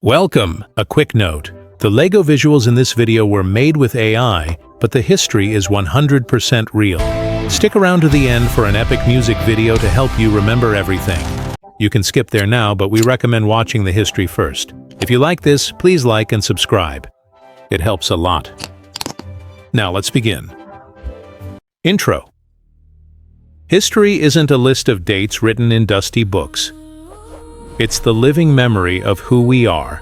Welcome! A quick note. The LEGO visuals in this video were made with AI, but the history is 100% real. Stick around to the end for an epic music video to help you remember everything. You can skip there now, but we recommend watching the history first. If you like this, please like and subscribe. It helps a lot. Now let's begin. Intro. History isn't a list of dates written in dusty books. It's the living memory of who we are.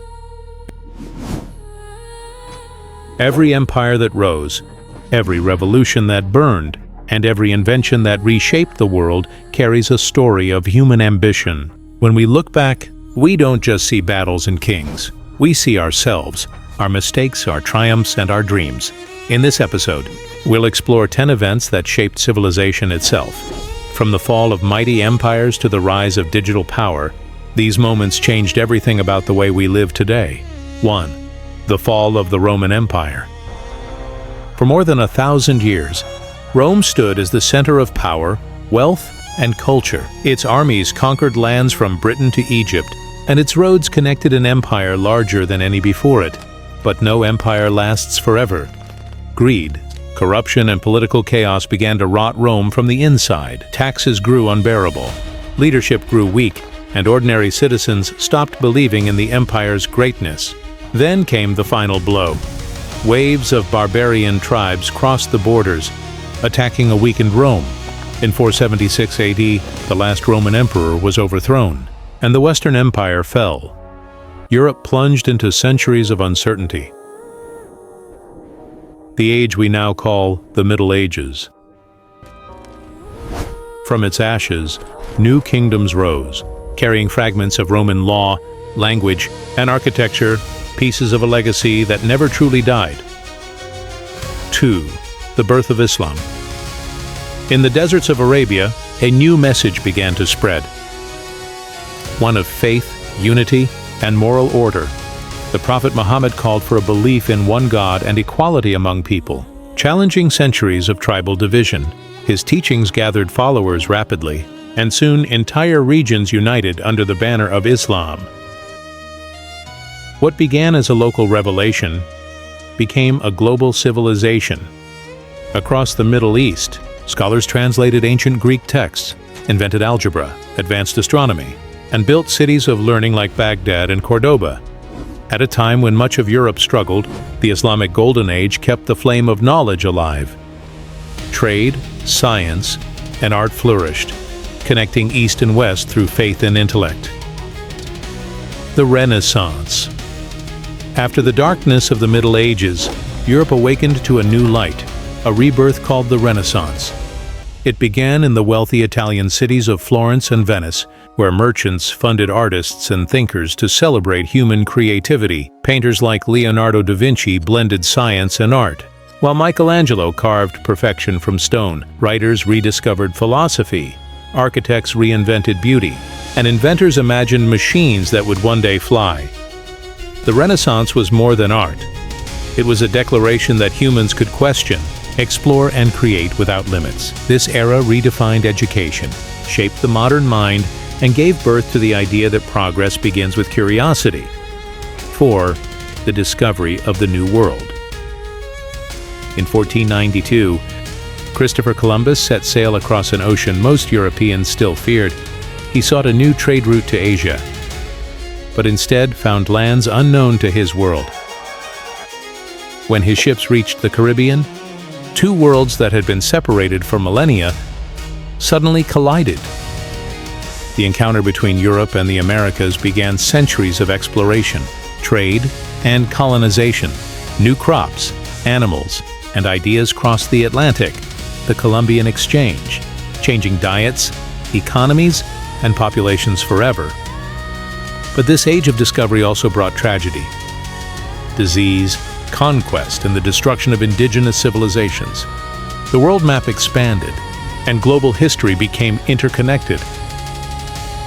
Every empire that rose, every revolution that burned, and every invention that reshaped the world carries a story of human ambition. When we look back, we don't just see battles and kings. We see ourselves, our mistakes, our triumphs, and our dreams. In this episode, we'll explore 10 events that shaped civilization itself. From the fall of mighty empires to the rise of digital power, these moments changed everything about the way we live today. 1. The fall of the Roman Empire. For more than 1,000 years, Rome stood as the center of power, wealth, and culture. Its armies conquered lands from Britain to Egypt, and its roads connected an empire larger than any before it. But no empire lasts forever. Greed, corruption, and political chaos began to rot Rome from the inside. Taxes grew unbearable, leadership grew weak, and ordinary citizens stopped believing in the empire's greatness. Then came the final blow. Waves of barbarian tribes crossed the borders, attacking a weakened Rome. In 476 AD, the last Roman emperor was overthrown, and the Western Empire fell. Europe plunged into centuries of uncertainty. The age we now call the Middle Ages. From its ashes, new kingdoms rose, carrying fragments of Roman law, language, and architecture, pieces of a legacy that never truly died. 2. The birth of Islam. In the deserts of Arabia, a new message began to spread. One of faith, unity, and moral order. The Prophet Muhammad called for a belief in one God and equality among people, challenging centuries of tribal division. His teachings gathered followers rapidly, and soon entire regions united under the banner of Islam. What began as a local revelation became a global civilization. Across the Middle East, scholars translated ancient Greek texts, invented algebra, advanced astronomy, and built cities of learning like Baghdad and Cordoba. At a time when much of Europe struggled, the Islamic Golden Age kept the flame of knowledge alive. Trade, science, and art flourished, connecting East and West through faith and intellect. The Renaissance. After the darkness of the Middle Ages, Europe awakened to a new light, a rebirth called the Renaissance. It began in the wealthy Italian cities of Florence and Venice, where merchants funded artists and thinkers to celebrate human creativity. Painters like Leonardo da Vinci blended science and art, while Michelangelo carved perfection from stone. Writers rediscovered philosophy, architects reinvented beauty, and inventors imagined machines that would one day fly. The Renaissance was more than art. It was a declaration that humans could question, explore, and create without limits. This era redefined education, shaped the modern mind, and gave birth to the idea that progress begins with curiosity. 4. The discovery of the New World. In 1492, Christopher Columbus set sail across an ocean most Europeans still feared. He sought a new trade route to Asia, but instead found lands unknown to his world. When his ships reached the Caribbean, two worlds that had been separated for millennia suddenly collided. The encounter between Europe and the Americas began centuries of exploration, trade, and colonization. New crops, animals, and ideas crossed the Atlantic, the Columbian Exchange, changing diets, economies, and populations forever. But this age of discovery also brought tragedy, disease, conquest, and the destruction of indigenous civilizations. The world map expanded, and global history became interconnected,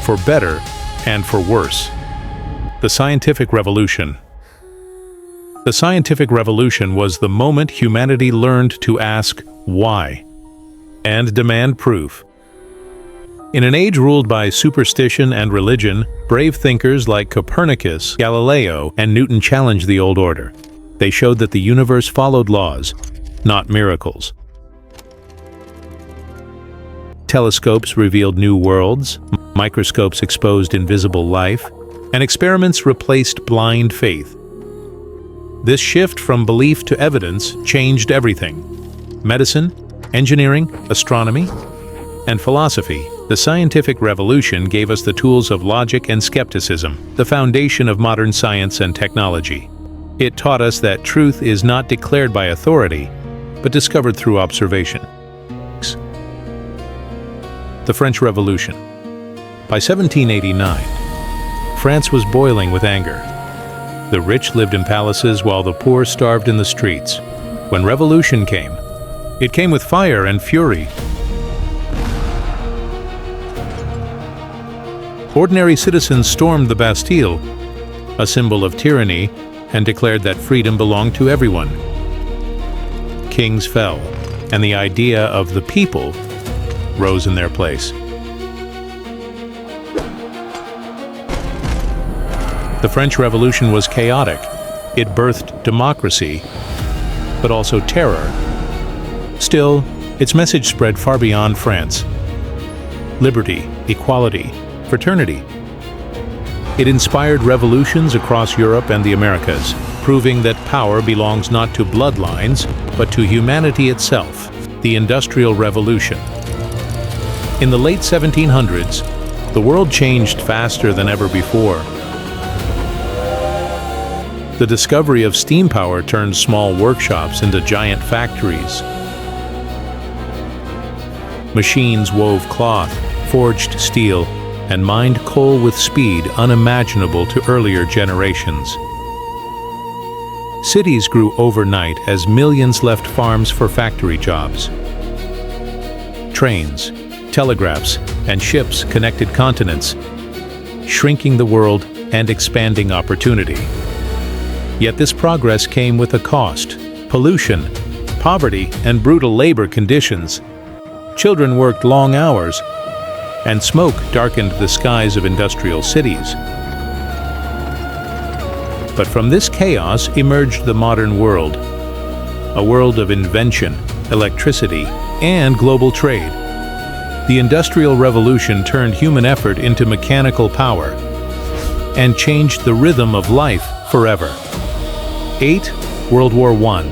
for better and for worse. The Scientific Revolution. The Scientific Revolution was the moment humanity learned to ask why and demand proof. In an age ruled by superstition and religion, brave thinkers like Copernicus, Galileo, and Newton challenged the old order. They showed that the universe followed laws, not miracles. Telescopes revealed new worlds, microscopes exposed invisible life, and experiments replaced blind faith. This shift from belief to evidence changed everything. Medicine, engineering, astronomy, and philosophy. The scientific revolution gave us the tools of logic and skepticism, the foundation of modern science and technology. It taught us that truth is not declared by authority, but discovered through observation. The French Revolution. By 1789, France was boiling with anger. The rich lived in palaces while the poor starved in the streets. When revolution came, it came with fire and fury. Ordinary citizens stormed the Bastille, a symbol of tyranny, and declared that freedom belonged to everyone. Kings fell, and the idea of the people rose in their place. The French Revolution was chaotic. It birthed democracy, but also terror. Still, its message spread far beyond France. Liberty, equality, fraternity. It inspired revolutions across Europe and the Americas, proving that power belongs not to bloodlines, but to humanity itself. The Industrial Revolution. In the late 1700s, the world changed faster than ever before. The discovery of steam power turned small workshops into giant factories. Machines wove cloth, forged steel, and mined coal with speed unimaginable to earlier generations. Cities grew overnight as millions left farms for factory jobs. Trains, telegraphs, and ships connected continents, shrinking the world and expanding opportunity. Yet this progress came with a cost: pollution, poverty, and brutal labor conditions. Children worked long hours, and smoke darkened the skies of industrial cities. But from this chaos emerged the modern world, a world of invention, electricity, and global trade. The Industrial Revolution turned human effort into mechanical power and changed the rhythm of life forever. 8. World War I.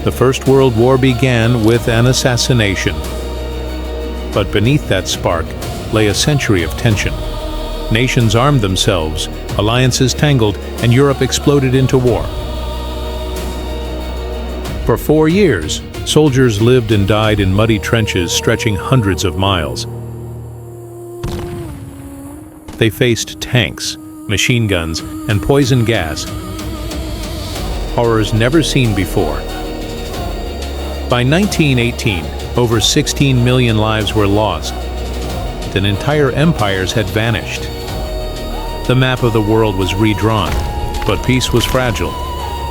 The First World War began with an assassination. But beneath that spark lay a century of tension. Nations armed themselves, alliances tangled, and Europe exploded into war. For 4 years, soldiers lived and died in muddy trenches stretching hundreds of miles. They faced tanks, machine guns, and poison gas, horrors never seen before. By 1918, over 16 million lives were lost, and entire empires had vanished. The map of the world was redrawn, but peace was fragile.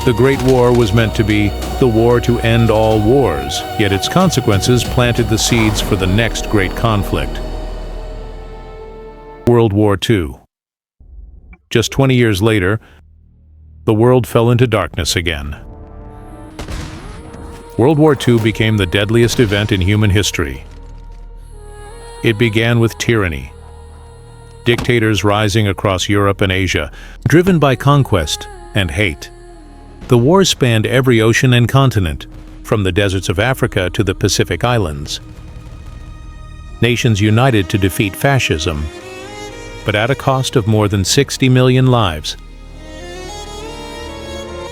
The Great War was meant to be the war to end all wars, yet its consequences planted the seeds for the next great conflict. World War II. Just 20 years later, the world fell into darkness again. World War II became the deadliest event in human history. It began with tyranny. Dictators rising across Europe and Asia, driven by conquest and hate. The war spanned every ocean and continent, from the deserts of Africa to the Pacific Islands. Nations united to defeat fascism, but at a cost of more than 60 million lives.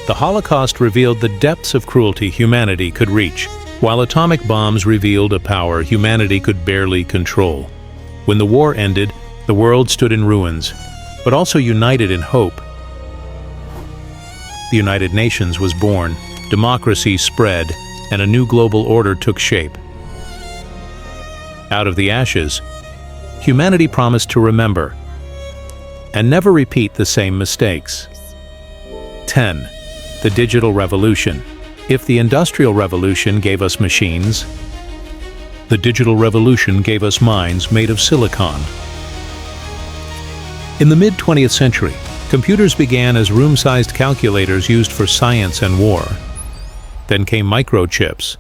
The Holocaust revealed the depths of cruelty humanity could reach, while atomic bombs revealed a power humanity could barely control. When the war ended, the world stood in ruins, but also united in hope. The United Nations was born, democracy spread, and a new global order took shape. Out of the ashes, humanity promised to remember and never repeat the same mistakes. 10. The Digital Revolution. If the Industrial Revolution gave us machines, the digital revolution gave us minds made of silicon. In the mid-20th century, computers began as room-sized calculators used for science and war. Then came microchips,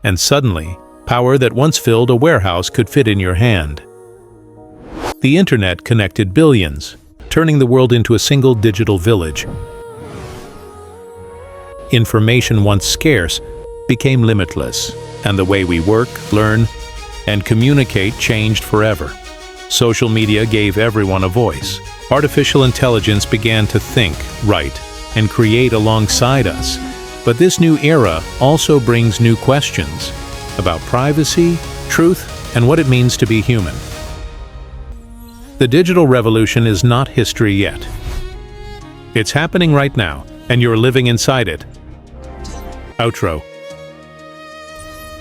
and suddenly, power that once filled a warehouse could fit in your hand. The internet connected billions, turning the world into a single digital village. Information once scarce became limitless, and the way we work, learn, and communicate changed forever. Social media gave everyone a voice. Artificial intelligence began to think, write, and create alongside us. But this new era also brings new questions about privacy, truth, and what it means to be human. The digital revolution is not history yet. It's happening right now, and you're living inside it. Outro.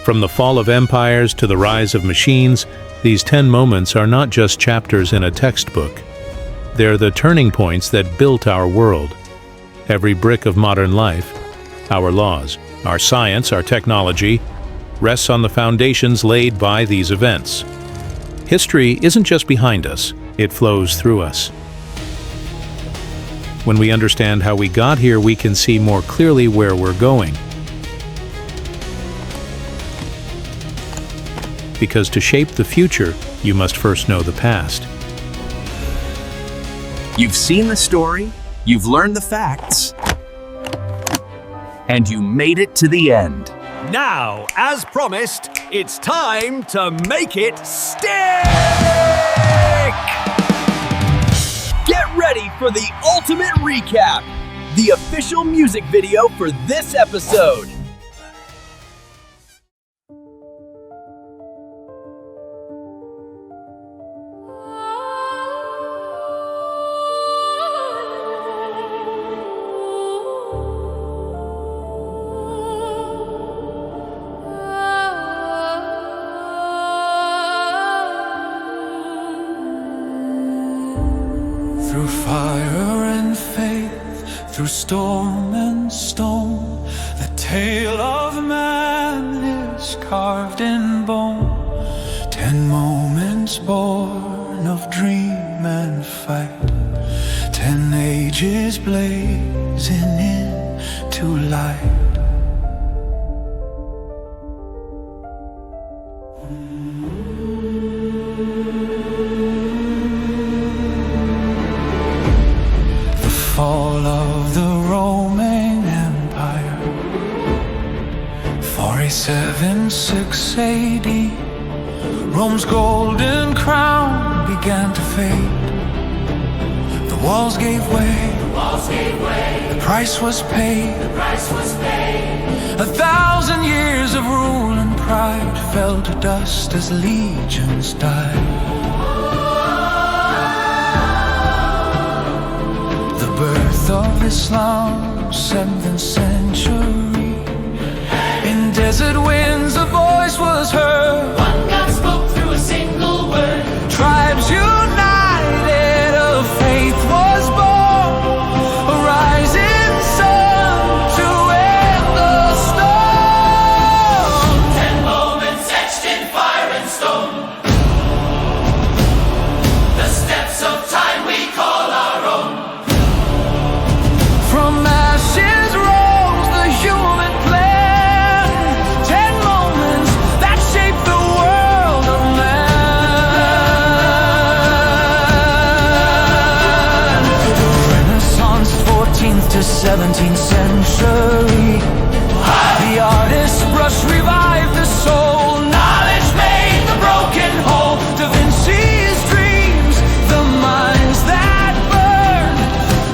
From the fall of empires to the rise of machines, these 10 moments are not just chapters in a textbook. They're the turning points that built our world. Every brick of modern life, our laws, our science, our technology, rests on the foundations laid by these events. History isn't just behind us, it flows through us. When we understand how we got here, we can see more clearly where we're going. Because to shape the future, you must first know the past. You've seen the story, you've learned the facts, and you made it to the end. Now, as promised, it's time to make it stick! Get ready for the ultimate recap, the official music video for this episode. Through fire and faith, through storm and stone, the tale of man is carved in bone. 10 moments born of dream and fight, 10 ages blazing into light. Fall of the Roman Empire, 476 AD. Rome's golden crown began to fade. The walls gave way. The price was paid. 1,000 years of rule and pride fell to dust as legions died. Birth of Islam, 7th century. In desert winds a voice was heard. One God spoke through a single word. Tribes united, a faith was born. A rising sun to end the storm. 10 moments etched in fire and stone. The steps of time we call our own. From ashes rose the human plan. 10 moments that shaped the world of man. Renaissance, 14th to 17th century. The artist's brush revived the soul. Knowledge made the broken whole. Da Vinci's dreams, the minds that burned.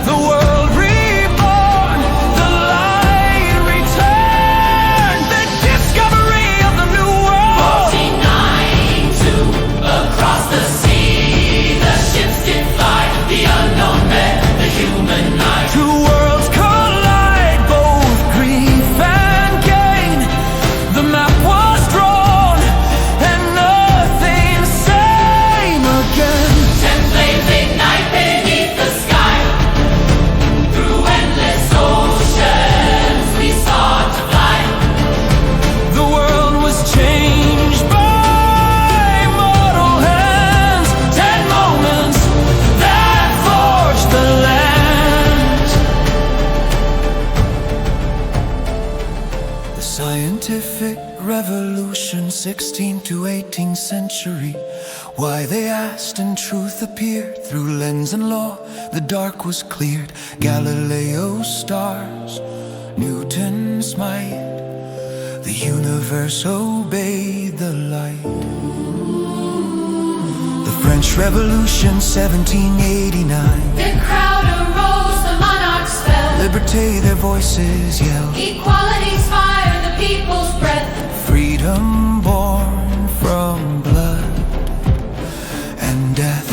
The world reborn, the light returned. The discovery of the new world. 1492, across the sea, the ships did fly. The unknown met the human eye. Two worlds collide, both grief and gain. The map was drawn. Scientific revolution, 16th to 18th century. Why, they asked, and truth appeared. Through lens and law, the dark was cleared. Galileo's stars, Newton's might, the universe obeyed the light. The French Revolution, 1789. The crowd arose, the monarchs fell. Liberté, their voices yelled. Equality's fire, the people's breath. Freedom born from blood and death.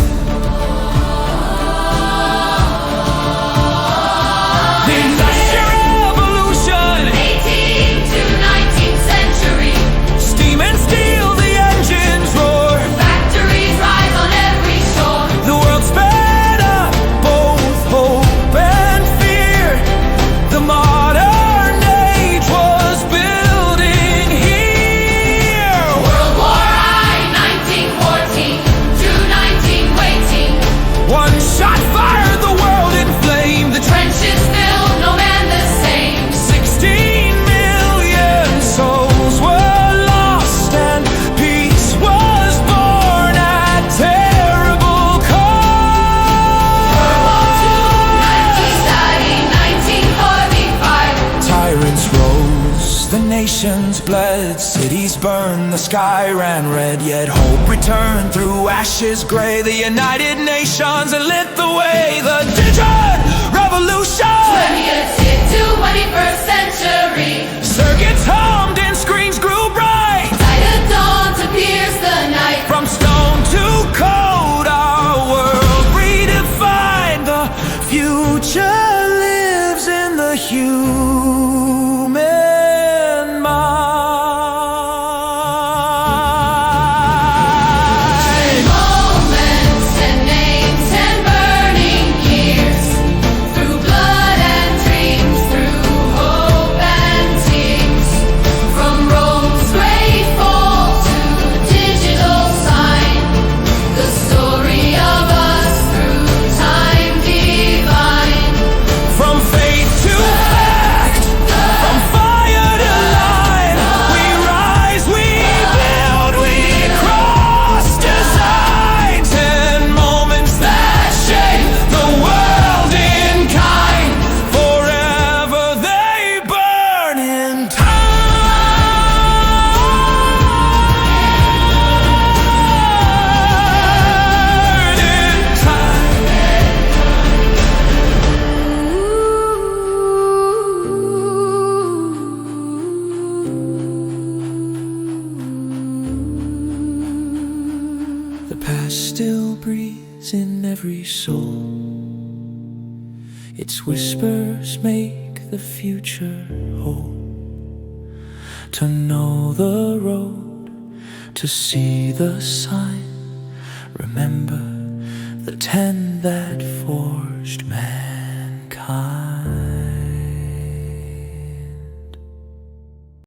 The Industrial Revolution, 18th to 19th century. steam and steel, the engines roar. Factories rise on every shore. The world sped up, both hope and fear. The modern age was building here. World War I, 1914 to 19 waiting. One shot fired the world in flame. The Trenches filled, no man the same. 16 million souls were lost, and peace was born at terrible cost. He's dying, 1945. Tyrants rose, the nations bled, cities burned, the sky ran red. Yet hope returned through ashes gray. The United Nations lit the way. The Digital Revolution, 20th hit to 21st century. circuits hummed and screens grew bright. Light of dawn to pierce the night. From stone to code, our world redefined. The future lives in the human mind. Moments and names and burning years. Through blood and dreams, through hope and tears. From Rome's great fall to digital sign. The story of us through time divine. From faith to fact, from fire to line, we rise, we build, we cross design. 10 moments that shape the world in kind, forever they burn in The past still breathes in every soul. Its whispers make the future whole. To know the road, to see the sign, remember the 10 that fall.